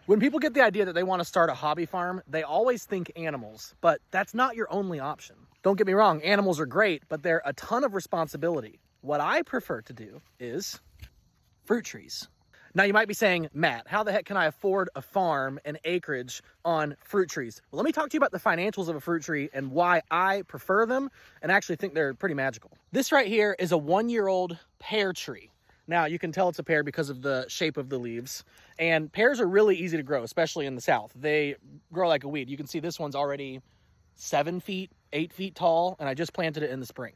When people get the idea that they want to start a hobby farm, they always think animals, but that's not your only option. Don't get me wrong, animals are great, but they're a ton of responsibility. What I prefer to do is fruit trees. Now you might be saying, Matt, how the heck can I afford a farm and acreage on fruit trees? Well, let me talk to you about the financials of a fruit tree and why I prefer them and actually think they're pretty magical. This right here is a 1-year-old pear tree. Now you can tell it's a pear because of the shape of the leaves, and pears are really easy to grow, especially in the South. They grow like a weed. You can see this one's already 7 feet, 8 feet tall, and I just planted it in the spring.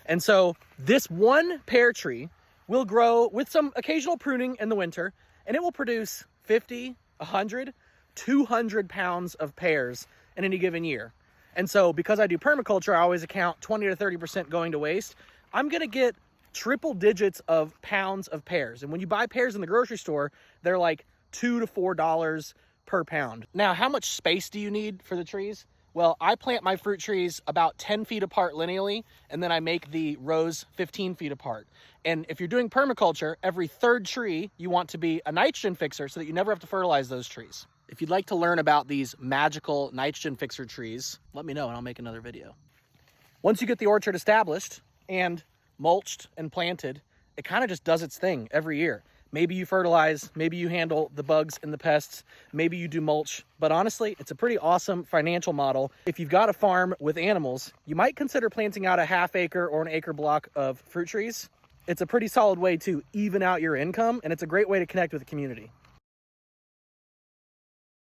And so this one pear tree will grow with some occasional pruning in the winter, and it will produce 50, 100, 200 pounds of pears in any given year. And so because I do permaculture, I always account 20 to 30% going to waste. I'm gonna get triple digits of pounds of pears. And when you buy pears in the grocery store, they're like $2 to $4 per pound. Now, how much space do you need for the trees? Well, I plant my fruit trees about 10 feet apart lineally, and then I make the rows 15 feet apart. And if you're doing permaculture, every third tree you want to be a nitrogen fixer so that you never have to fertilize those trees. If you'd like to learn about these magical nitrogen fixer trees, let me know and I'll make another video. Once you get the orchard established and mulched and planted, it kind of just does its thing every year. Maybe you fertilize, maybe you handle the bugs and the pests, maybe you do mulch, but honestly, it's a pretty awesome financial model. If you've got a farm with animals, you might consider planting out a ½ acre or an acre block of fruit trees. It's a pretty solid way to even out your income, and it's a great way to connect with the community.